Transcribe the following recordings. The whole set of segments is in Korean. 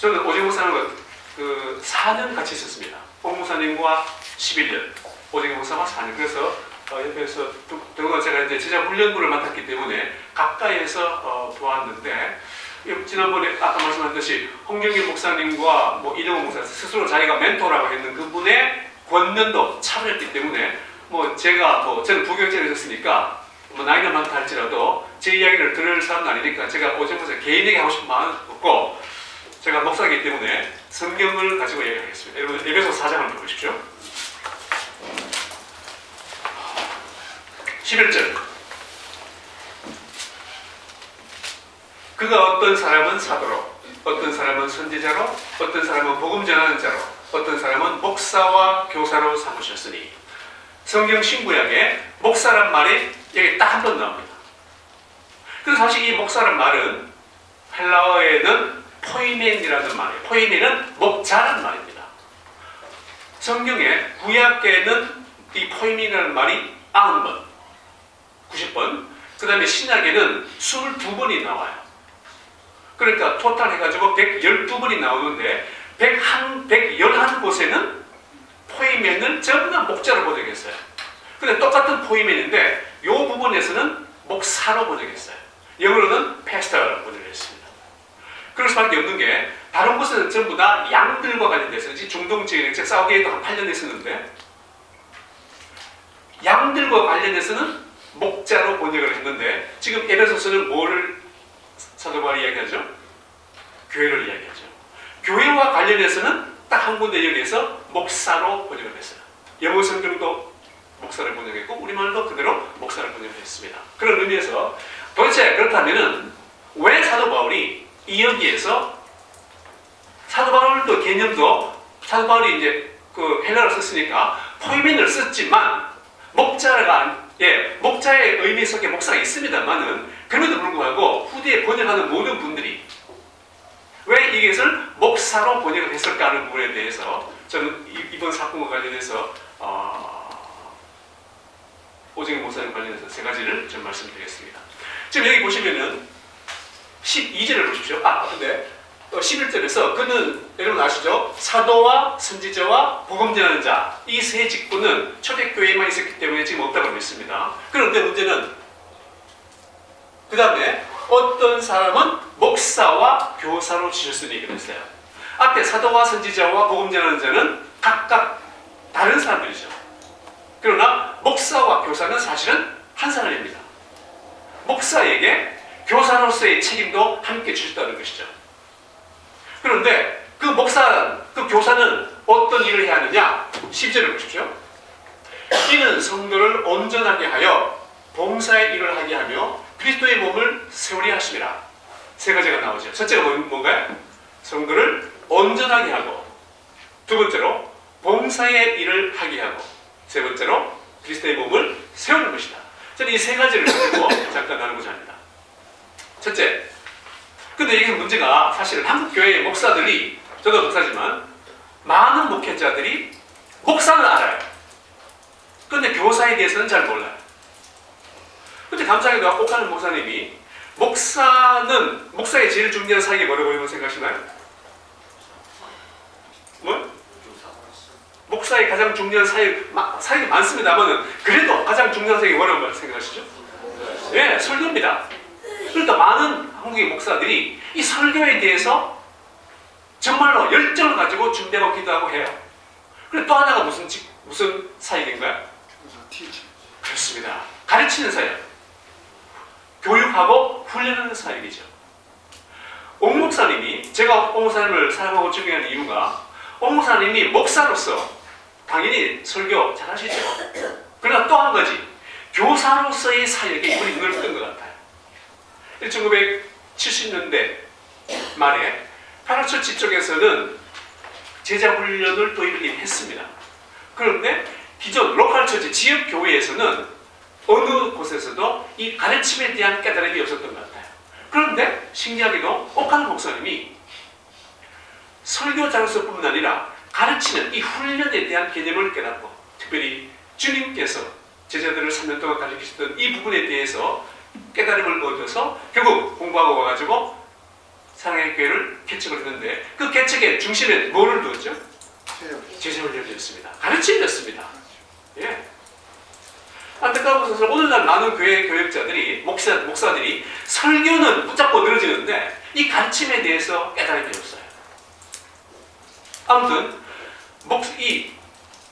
저는 오재영 목사님과 4년 같이 있었습니다. 옥 목사님과 11년, 오재영 목사와 4년. 그래서 옆에서 더구나 제가 이제 제자 훈련부를 맡았기 때문에 가까이에서 보았는데, 지난번에 아까 말씀하셨듯이 홍경길 목사님과 뭐 이정호 목사 스스로 자기가 멘토라고 했는 그분의 권면도 참여했기 때문에 저는 부교육자를 했으니까 나이는 많다 할지라도 제 이야기를 들을 사람은 아니니까 제가 오재영 목사 개인 얘기 하고 싶은 마음은 없고, 제가 목사이기 때문에 성경을 가지고 얘기하겠습니다. 여러분 에베소 4장을 보십시오. 11절. 그가 어떤 사람은 사도로, 어떤 사람은 선지자로, 어떤 사람은 복음 전하는 자로, 어떤 사람은 목사와 교사로 삼으셨으니. 성경 신구약에 목사란 말이 여기 딱 한 번 나옵니다. 그래서 사실 이 목사란 말은 헬라어에는 포이멘이라는 말이에요. 포이멘은 목자란 말입니다. 성경에 구약에는 이 포이멘이라는 말이 90번, 90번, 그 다음에 신약에는 22번이 나와요. 그러니까 토탈 해가지고 112번이 나오는데 111곳에는 포이멘을 전부 다 목자로 번역했어요. 근데 똑같은 포이멘인데 이 부분에서는 목사로 번역했어요. 영어로는 pasto라고 번역했습니다. 그럴 수밖에 없는 게 다른 곳에는 전부 다 양들과 관련돼서 중동 지역에 사우디에도 한 8년 했었는데 양들과 관련해서는 목자로 번역을 했는데 지금 에베소서는 뭐를 사도 바울이 이야기하죠? 교회를 이야기하죠. 교회와 관련해서는 딱 한 군데 여기에서 목사로 번역을 했어요. 영어 성경도 목사를 번역했고 우리말도 그대로 목사를 번역했습니다. 그런 의미에서 도대체 그렇다면은 왜 사도 바울이 이 여기에서 사도 바울도 개념도 사도 바울이 이제 헬라어를 썼으니까 포이멘을 썼지만 목자의 의미 속에 목사가 있습니다만은 그럼에도 불구하고 후대에 번역하는 모든 분들이 왜 이것을 목사로 번역을 했을까 하는 부분에 대해서 저는 이번 사건과 관련해서 오정희 목사님 관련해서 세 가지를 좀 말씀드리겠습니다. 지금 여기 보시면은 12절을 보십시오. 근데 11절에서 그는 여러분 아시죠? 사도와 선지자와 복음 전하는 자, 이 세 직분은 초대교회에만 있었기 때문에 지금 없다고 믿습니다. 그런데 문제는 그 다음에 어떤 사람은 목사와 교사로 지셨으니 그랬어요. 앞에 사도와 선지자와 복음 전하는 자는 각각 다른 사람들이죠. 그러나 목사와 교사는 사실은 한 사람입니다. 목사에게 교사로서의 책임도 함께 주셨다는 것이죠. 그런데 그 교사는 어떤 일을 해야 하느냐? 10절을 보십시오. 이는 성도를 온전하게 하여 봉사의 일을 하게 하며 그리스도의 몸을 세우려 하심이라. 세 가지가 나오죠. 첫째가 뭔가요? 성도를 온전하게 하고, 두 번째로 봉사의 일을 하게 하고, 세 번째로 그리스도의 몸을 세우는 것이다. 저는 이 세 가지를 가지고 잠깐 나누고자 합니다. 첫째, 근데 이게 문제가 사실 한국교회의 목사들이, 저도 목사지만 많은 목회자들이 목사는 알아요. 그런데 교사에 대해서는 잘 몰라요. 근데 감사하게도 옥하는 목사님이 목사의 제일 중요한 사역이 뭐라고 생각하시나요? 뭐? 목사의 가장 중요한 사역이 많습니다만 그래도 가장 중요한 사역이 뭐라고 생각하시죠? 네, 설교입니다. 그러니까 많은 한국의 목사들이 이 설교에 대해서 정말로 열정을 가지고 준비하고 기도하고 해요. 그리고 또 하나가 무슨 사역인가요? 그렇습니다. 가르치는 사역. 교육하고 훈련하는 사역이죠. 옥 목사님이, 제가 옥 목사님을 사랑하고 존경하는 이유가 옥 목사님이 목사로서 당연히 설교 잘 하시죠. 그러나 또 한 가지, 교사로서의 사역에 이분이 눈을 뜬 것 같아요. 1970년대 말에 파라처치 쪽에서는 제자 훈련을 도입을 했습니다. 그런데 기존 로컬 처치, 지역 교회에서는 어느 곳에서도 이 가르침에 대한 깨달음이 없었던 것 같아요. 그런데 신기하게도 옥하는 목사님이 설교자로서뿐만 아니라 가르치는 이 훈련에 대한 개념을 깨닫고, 특별히 주님께서 제자들을 3년 동안 가르치셨던 이 부분에 대해서 깨달음을 얻어서 결국 공부하고 와가지고 사랑의 교회를 개척을 했는데 그 개척의 중심에 뭐를 두었죠? 제자훈련이었습니다. 가르침이었습니다. 예. 안타까운 것은 오늘날 많은 교회 교역자들이 목사들이 설교는 붙잡고 늘어지는데 이 가르침에 대해서 깨달음이 없어요. 아무튼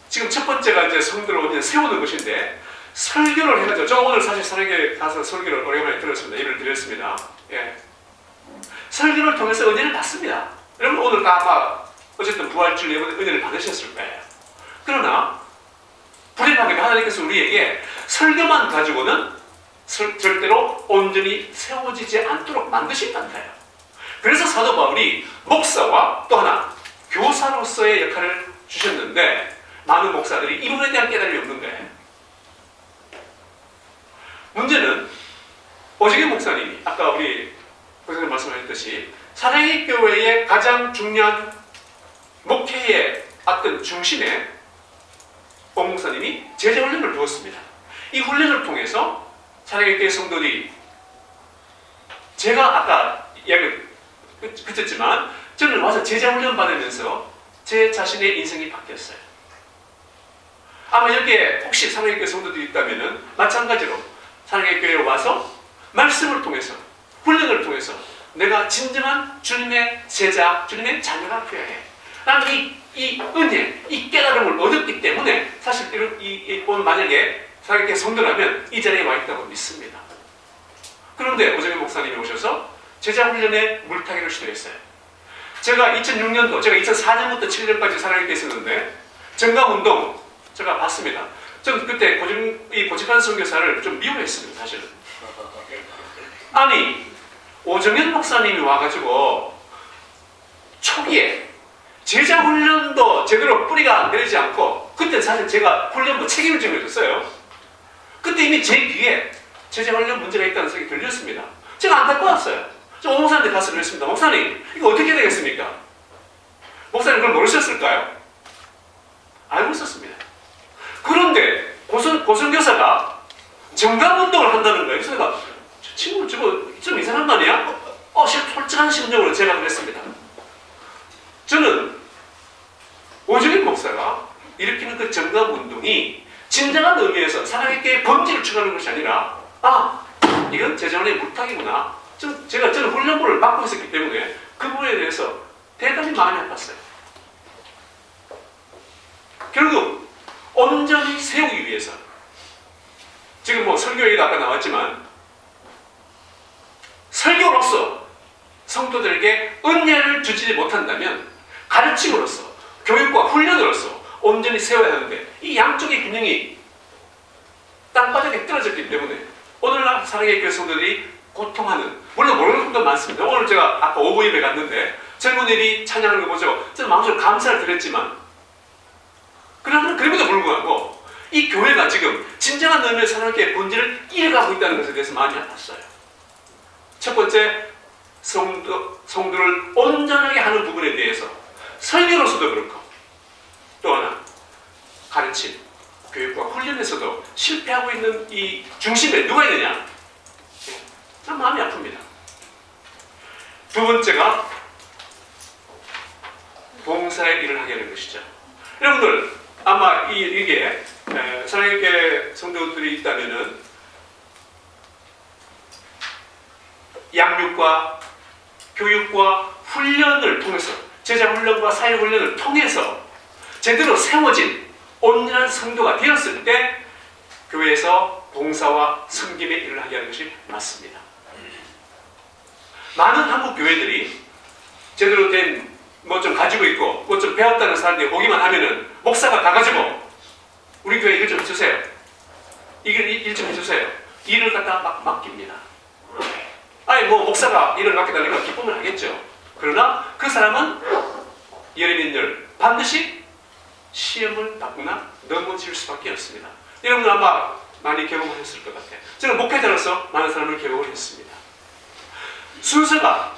지금 첫 번째가 이제 성도를 완전 세우는 것인데 설교를 해가지고 저 오늘 사실 사랑에 가서 설교를 오랜만에 들었습니다. 예배를 드렸습니다. 예. 설교를 통해서 은혜를 받습니다. 여러분 오늘 다 아마 어쨌든 부활주일 예배 은혜를 받으셨을 거예요. 그러나 불행하게 하나님께서 우리에게 설교만 가지고는 절대로 온전히 세워지지 않도록 만드신다는 거예요. 그래서 사도 바울이 목사와 또 하나 교사로서의 역할을 주셨는데 많은 목사들이 이 부분에 대한 깨달음이 없는 거예요. 문제는 오정현 목사님이 아까 우리 목사님 말씀하셨듯이 사랑의 교회의 가장 중요한 목회의 어떤 중심에 오 목사님이 제자 훈련을 두었습니다. 이 훈련을 통해서 사랑의 교회 성도들이 제가 아까 이야기를 그쳤지만 저는 와서 제자 훈련 받으면서 제 자신의 인생이 바뀌었어요. 아마 여기에 혹시 사랑의 교회 성도들이 있다면 마찬가지로 사랑의 교회에 와서 말씀을 통해서 훈련을 통해서 내가 진정한 주님의 제자, 주님의 자녀가 되어야 해. 나는 이 은혜, 이 깨달음을 얻었기 때문에 사실 오늘 만약에 사랑의 교회 성도라면 이 자리에 와 있다고 믿습니다. 그런데 오정현 목사님이 오셔서 제자 훈련에 물타기를 시도했어요. 제가 2006년도, 제가 2004년부터 7년까지 사랑의 교회에 있었는데 정강운동 제가 봤습니다. 저는 그때 고집한 선교사를 좀 미워했습니다, 사실은. 아니, 오정현 목사님이 와가지고 초기에 제자 훈련도 제대로 뿌리가 내리지 않고 그때 사실 제가 훈련부 책임을 지고 있었어요. 그때 이미 제 귀에 제자 훈련 문제가 있다는 생각이 들렸습니다. 제가 안타까웠어요. 저 오 목사님한테 가서 그랬습니다. 목사님, 이거 어떻게 되겠습니까? 목사님 그걸 모르셨을까요? 알고 있었습니다. 그런데 고선교사가 정강운동을 한다는 거예요. 그래서 내가 저 친구 좀 이상한 거 아니야? 솔직한 심정으로 제가 그랬습니다. 저는 오정현 목사가 일으키는 그 정강운동이 진정한 의미에서 사랑의 교회의 범죄를 추구하는 것이 아니라 이건 제자훈련의 물타기구나. 저는 훈련부를 맡고 있었기 때문에 그 부분에 대해서 대단히 마음이 아팠어요. 결국 온전히 세우기 위해서 지금 설교 얘기도 아까 나왔지만 설교로서 성도들에게 은혜를 주지 못한다면 가르침으로서 교육과 훈련으로서 온전히 세워야 하는데 이 양쪽의 균형이 땅바닥에 떨어졌기 때문에 오늘날 사랑의 교회 성도들이 고통하는, 물론 모르는 분도 많습니다. 오늘 제가 아까 오후 예배 갔는데 젊은이들이 찬양하는 거 보죠. 저는 마음속으로 감사를 드렸지만 그럼에도 불구하고 이 교회가 지금 진정한 의미의 사랑의 본질을 잃어가고 있다는 것에 대해서 많이 아팠어요. 첫 번째, 성도를 온전하게 하는 부분에 대해서 설교로서도 그렇고 또 하나 가르침, 교육과 훈련에서도 실패하고 있는 이 중심에 누가 있느냐? 참 마음이 아픕니다. 두 번째가 봉사의 일을 하게 하는 것이죠. 여러분들 아마 이게 사랑의 교회 성도들이 있다면은 양육과 교육과 훈련을 통해서 제자 훈련과 사회 훈련을 통해서 제대로 세워진 온전한 성도가 되었을 때 교회에서 봉사와 섬김의 일을 하게 하는 것이 맞습니다. 많은 한국 교회들이 제대로 된 뭐 좀 가지고 있고 뭐 좀 배웠다는 사람들이 오기만 하면은 목사가 가가지고 우리 교회 일 좀 해주세요. 일 좀 해주세요. 일을 갖다 막 맡깁니다. 아니 뭐 목사가 일을 맡겨달라니까 기쁨을 하겠죠. 그러나 그 사람은 예레민들 반드시 시험을 받거나 넘어질 수밖에 없습니다. 여러분 아마 많이 경험하셨을 것 같아요. 저는 목회자로서 많은 사람을 경험을 했습니다. 순서가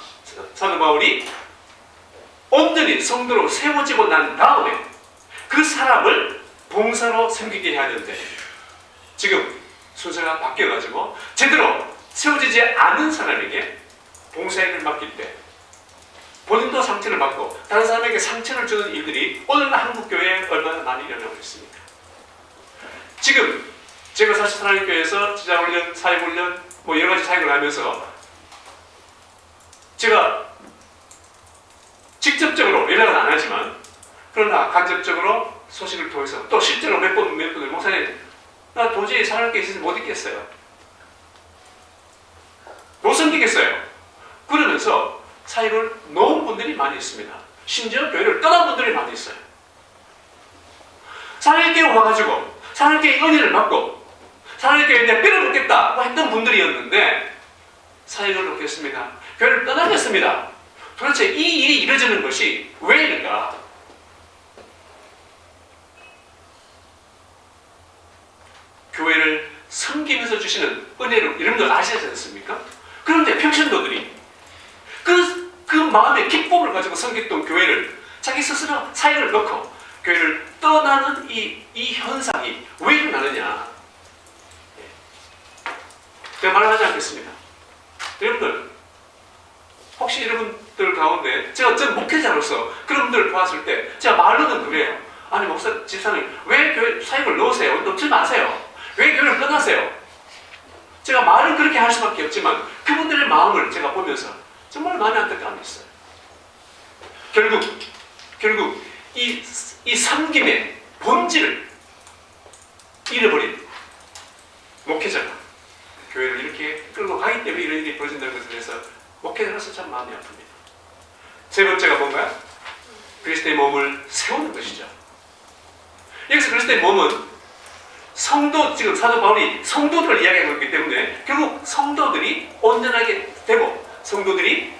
사도 바울이 온전히 성도로 세워지고 난 다음에 그 사람을 봉사로 섬기게 해야 되는데 지금 순서가 바뀌어가지고 제대로 세워지지 않은 사람에게 봉사일을 맡길 때 본인도 상처를 받고 다른 사람에게 상처를 주는 일들이 오늘날 한국교회에 얼마나 많이 일어나고 있습니까? 지금 제가 사실 사랑의 교회에서 지자훈련, 사회훈련 뭐 여러 가지 사역을 하면서 제가 직접적으로 연락은 안 하지만 그러나 간접적으로 소식을 통해서 또 실제로 몇 분을 목사님 나 도저히 사랑의 교회에 있어서 못 있겠어요. 못 섬기겠어요. 그러면서 사역을 놓은 분들이 많이 있습니다. 심지어 교회를 떠난 분들이 많이 있어요. 사랑의 교회 와가지고 사랑의 교회 은혜를 받고 사랑의 교회에 내가 뼈를 묻겠다 했던 분들이었는데 사역을 놓겠습니다. 교회를 떠나겠습니다. 도대체 이 일이 이루어지는 것이 왜일까? 교회를 섬기면서 주시는 은혜를 여러분들 아시지 않습니까? 그런데 평신도들이 그 마음의 기쁨을 가지고 섬겼던 교회를 자기 스스로 사역을 놓고 교회를 떠나는 이 현상이 왜 일어나느냐? 제가 말하지 않겠습니다. 여러분들 혹시 여러분들 가운데 전 목회자로서 그런 분들을 봤을 때 제가 말로는 그래요. 아니 목사 집사님 왜 교회 사역을 놓으세요? 놓지 마세요. 왜 교회를 떠나세요? 제가 말은 그렇게 할 수밖에 없지만 그분들의 마음을 제가 보면서 정말 마음이 안타까움이 있어요. 결국 이 섬김의 본질을 잃어버린 목회자가 교회를 이렇게 끌고 가기 때문에 이런 일이 벌어진다는 것에 대해서 목회자로서 참 마음이 아픕니다. 세 번째가 뭔가요? 그리스도의 몸을 세우는 것이죠. 여기서 그리스도의 몸은 지금 사도 바울이 성도들을 이야기하고 있기 때문에 결국 성도들이 온전하게 되고 성도들이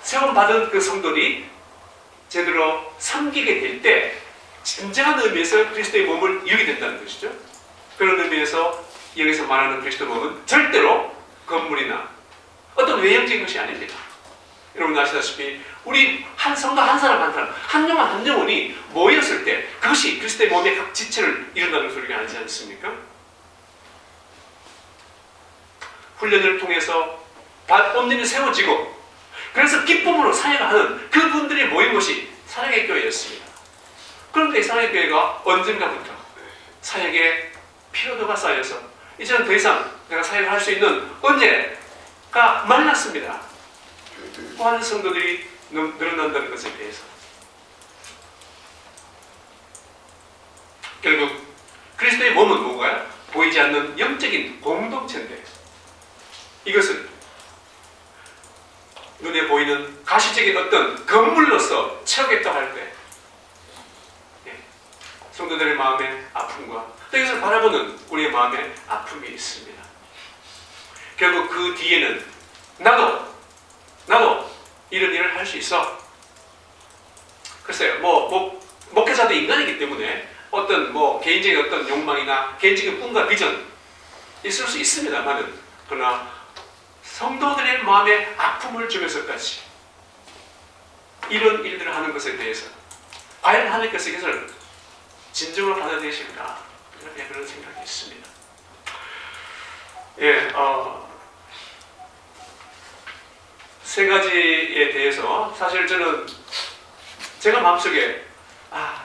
세움받은 그 성도들이 제대로 섬기게 될 때 진정한 의미에서 그리스도의 몸을 이루게 된다는 것이죠. 그런 의미에서 여기서 말하는 그리스도 몸은 절대로 건물이나 어떤 외형적인 것이 아닙니다. 여러분 아시다시피 우리 한 성도 한 사람 한 영혼이 모였을 때 그것이 그리스도의 몸의 각 지체를 이룬다는 소리가 아니지 않습니까? 훈련을 통해서 온전히 세워지고 그래서 기쁨으로 사역을 하는 그분들이 모인 곳이 사랑의 교회였습니다. 그런데 이 사랑의 교회가 언젠가부터 사역에 피로도가 쌓여서 이제는 더 이상 내가 사역을 할 수 있는 언제가 말랐습니다. 많은 성도들이 늘어난다는 것에 대해서 결국 그리스도의 몸은 뭔가요? 보이지 않는 영적인 공동체인데 이것을 눈에 보이는 가시적인 어떤 건물로서 채우겠다고 할 때 성도들의 마음의 아픔과 또 이것을 바라보는 우리의 마음의 아픔이 있습니다. 결국 그 뒤에는 나도 이런 일을 할 수 있어. 글쎄요, 목회자도 인간이기 때문에 어떤 개인적인 어떤 욕망이나 개인적인 꿈과 비전 있을 수 있습니다만은 그러나 성도들의 마음에 아픔을 주면서까지 이런 일들을 하는 것에 대해서 과연 하나님께서 이것을 진정으로 받아들이실까? 그런 생각이 있습니다. 세 가지에 대해서 사실 저는 제가 마음속에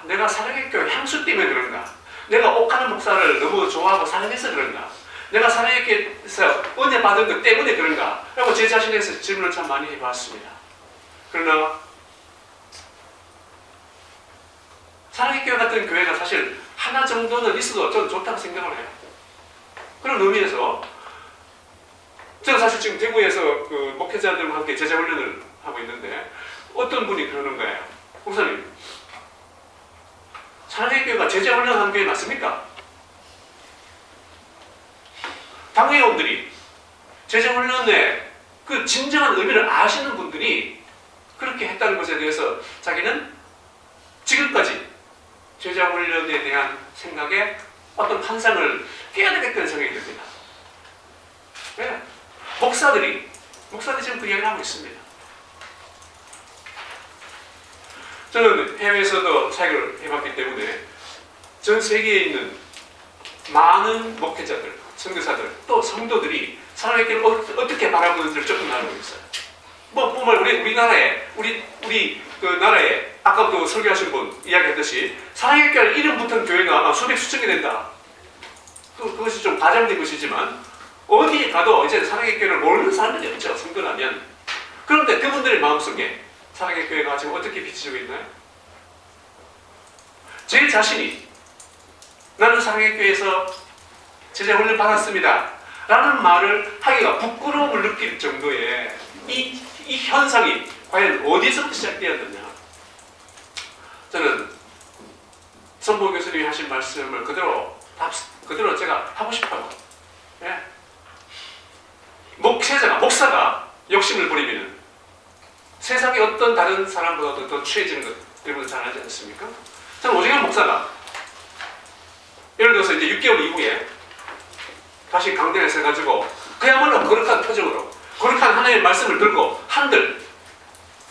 내가 사랑의 교회 향수 때문에 그런가? 내가 옥하는 목사를 너무 좋아하고 사랑해서 그런가? 내가 사랑의 교회에서 은혜 받은 것 때문에 그런가? 라고 제 자신에서 질문을 참 많이 해봤습니다. 그러나 사랑의 교회 같은 교회가 사실 하나 정도는 있어도 저는 좋다고 생각을 해요. 그런 의미에서 저는 사실 지금 대구에서 그 목회자들과 함께 제자 훈련을 하고 있는데 어떤 분이 그러는 거예요. 목사님, 사랑의 교회가 제자 훈련하는 교회 맞습니까? 당회원들이 제자 훈련의 그 진정한 의미를 아시는 분들이 그렇게 했다는 것에 대해서 자기는 지금까지 제자 훈련에 대한 생각에 어떤 환상을 깨야 되겠다는 생각이 듭니다. 왜? 목사들이 지금 그 이야기를 하고 있습니다. 저는 해외에서도 사역을 해봤기 때문에 전 세계에 있는 많은 목회자들, 선교사들, 또 성도들이 사랑의 길을 어떻게 바라보는지를 조금 알고 있어요. 우리나라에 우리 그 나라에 아까도 설교하신 분 이야기했듯이 사랑의 교회 이름 붙은 교회가 아마 수천 개 된다. 그것이 좀 과장된 것이지만 어디에 가도 이제 사랑의 교회를 모르는 사람들이 없죠. 성도라면. 그런데 그분들의 마음속에 사랑의 교회가 지금 어떻게 비치고 있나요? 제 자신이 나는 사랑의 교회에서 제자 훈련 받았습니다 라는 말을 하기가 부끄러움을 느낄 정도의 이 현상이 과연 어디서부터 시작되었느냐. 저는 선보 교수님이 하신 말씀을 그대로 제가 하고 싶어요. 예. 목사가 욕심을 부리면 세상의 어떤 다른 사람보다도 더 취해지는 것 여러분들 잘 알지 않습니까? 저는 오정현 목사가 예를 들어서 이제 6개월 이후에 다시 강단에서 해가지고 그야말로 거룩한 표정으로 거룩한 하나님의 말씀을 들고 한들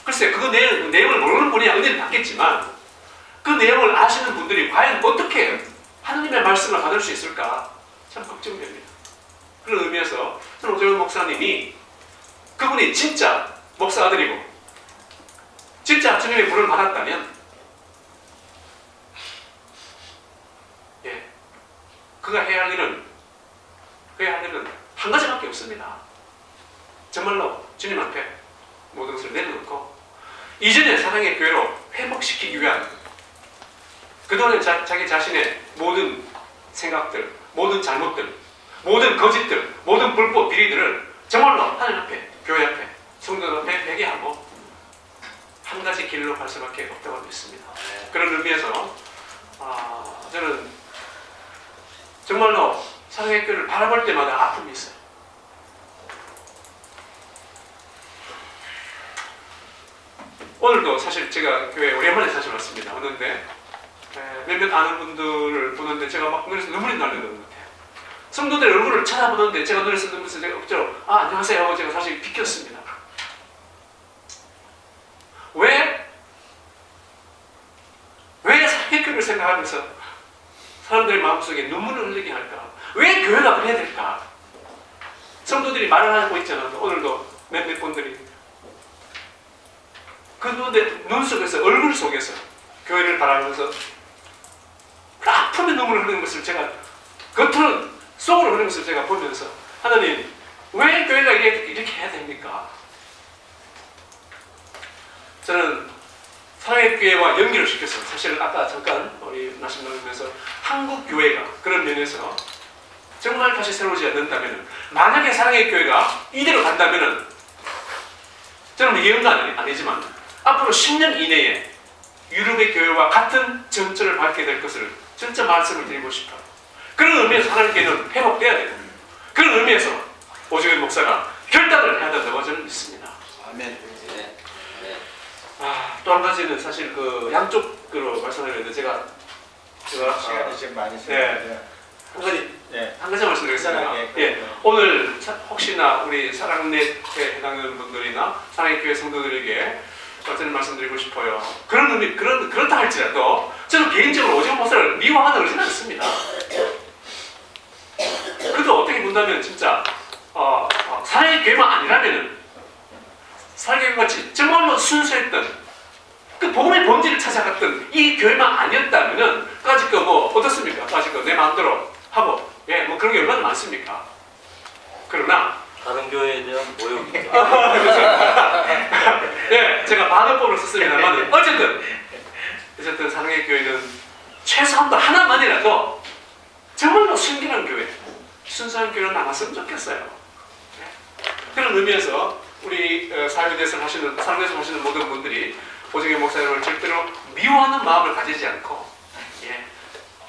글쎄 그 내용을 모르는 분이 은혜를 받겠지만 그 내용을 아시는 분들이 과연 어떻게 하나님의 말씀을 받을 수 있을까 참 걱정됩니다. 그런 의미에서 저는 오정현 목사님이 그분이 진짜 목사 아들이고 진짜 주님의 부름을 받았다면 그가 해야 할 일은 한 가지밖에 없습니다. 정말로 주님 앞에 모든 것을 내려놓고 이전의 사랑의 교회로 회복시키기 위한 그동안의 자기 자신의 모든 생각들, 모든 잘못들, 모든 거짓들, 모든 불법 비리들을 정말로 하나님 앞에, 교회 앞에, 성도 앞에 회개하고 한 가지 길로 갈 수밖에 없다고 믿습니다. 그런 의미에서 저는 정말로 사랑의 교회를 바라볼 때마다 아픔이 있어요. 오늘도 사실 제가 교회에 오랜만에 사실 왔습니다. 오는데 몇몇 아는 분들을 보는데 제가 막 눈에서 눈물이 나는 것 같아요. 성도들 얼굴을 쳐다보는데 제가 눈에서 눈물이 제가 억지로 안녕하세요 하고 제가 사실 비켰습니다. 왜 사랑의 교회를 생각하면서 사람들의 마음속에 눈물을 흘리게 할까? 왜 교회가 그래야 될까? 성도들이 말을 하고 있잖아요. 오늘도 몇몇 분들이 그분들 눈 속에서 얼굴 속에서 교회를 바라면서 아픔의 눈물을 흘리는 것을 제가 겉으로 속으로 흘리는 것을 제가 보면서 하나님 왜 교회가 이렇게 해야 됩니까? 저는 사랑의 교회와 연결을 시켰어요. 사실 아까 잠깐 우리 말씀 나누면서 한국 교회가 그런 면에서 정말 다시 새로워지지 않는다면 만약에 사랑의 교회가 이대로 간다면 저는 예언가 아니지만 앞으로 10년 이내에 유럽의 교회와 같은 전철을 밟게 될 것을 진짜 말씀을 드리고 싶어요. 그런 의미에서 하나님 교회는 회복돼야 돼요. 그런 의미에서 오정현 목사가 결단을 해야 된다고 저는 믿습니다. 아멘. 또 한 가지는 사실 그 양쪽으로 말씀드렸는데 제가 시간이 지금 많이 네. 한 가지 말씀드리겠습니다. 예. 오늘 혹시나 우리 사랑넷에 해당하는 분들이나 사랑의 교회 성도들에게 어떤 말씀드리고 싶어요. 그런 의미 그렇다 할지라도 저는 개인적으로 오정현 목사를 미워하는 그러지는 않습니다. 그래도 어떻게 본다면 진짜 사랑의 교회만 아니라면은 사랑의 교회 같이 정말로 순수했던 그 복음의 본질을 찾아갔던 이 교회만 아니었다면은 까짓 거 뭐 어떻습니까? 까짓 거 내 마음대로 하고 뭐 그런 게 얼마나 많습니까? 그러나 다른 교회에 대한 모욕이죠. 제가 반어법을 썼습니다만 어쨌든 사랑의 교회는 최소한도 하나만이라도 정말로 순결한 교회, 순수한 교회로 나갔으면 좋겠어요. 그런 의미에서 우리 사회대선 하시는 모든 분들이 오정현 목사님을 절대로 미워하는 마음을 가지지 않고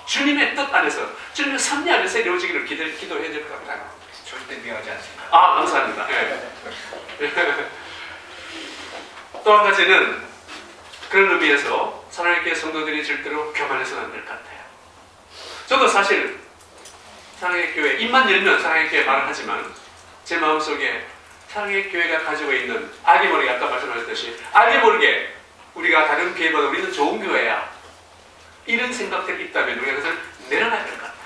주님의 뜻 안에서 주님의 섭리 안에서 이루어지기를 기도해야 될 것 같아요. 절대 미워하지 않습니다. 감사합니다. 또 한 가지는 그런 의미에서 사랑의 교회 성도들이 절대로 교만해서는 안 될 것 같아요. 저도 사실 사랑의 교회 입만 열면 사랑의 교회 말을 하지만 제 마음속에 사랑의 교회가 가지고 있는 알게 모르게 아까 말씀하셨듯이 알게 모르게 우리가 다른 교회보다 우리는 좋은 교회야 이런 생각들이 있다면 우리가 그것을 내려놔야 될 것 같아요.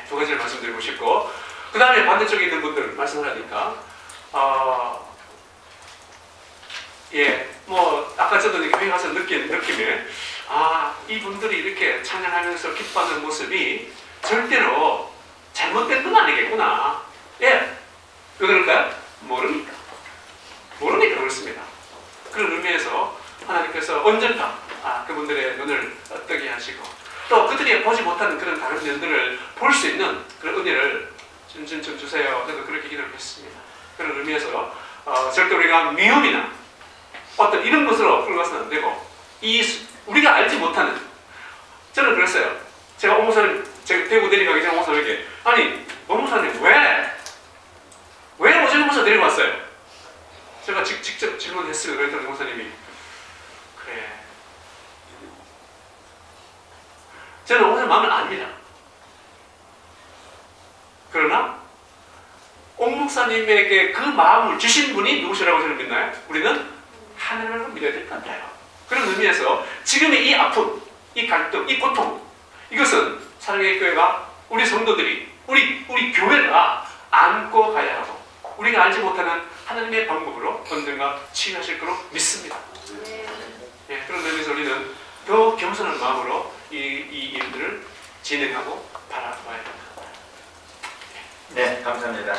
두 가지를 말씀드리고 싶고 그 다음에 반대쪽에 있는 분들 말씀을 하니까 예, 뭐 아까 저도 이렇게 회의 가서 느낀 느낌에 이분들이 이렇게 찬양하면서 기뻐하는 모습이 절대로 잘못된 건 아니겠구나. 예, 왜 그럴까요? 모르니까 그렇습니다. 그런 의미에서 하나님께서 언젠가 그분들의 눈을 뜨게 하시고 또 그들이 보지 못하는 그런 다른 면들을 볼 수 있는 그런 은혜를 좀 주세요. 저도 그렇게 기도를 했습니다. 그런 의미에서 절대 우리가 미움이나 어떤 이런 것으로 끌어가서는 안 되고 우리가 알지 못하는 저는 그랬어요. 제가 오목사님 제가 대구 내려가기 전에 오목사님에게 아니 오목사님 왜 오재근 목사 내려왔어요? 제가 직접 질문했어요. 그랬더니 오목사님이 그래 저는 오목사님 마음을 압니다. 그러나 옥목사님에게 그 마음을 주신 분이 누구시라고 저는 믿나요? 우리는 하나님을 믿어야 될 것 같아요. 그런 의미에서 지금의 이 아픔, 이 갈등, 이 고통 이것은 사랑의 교회가 우리 성도들이 우리 교회가 안고 가야 하고 우리가 알지 못하는 하나님의 방법으로 언젠가 치유하실 거로 믿습니다. 예, 그런 의미에서 우리는 더 겸손한 마음으로 이 일들을 진행하고 바라봐야 합니다. 네, 감사합니다.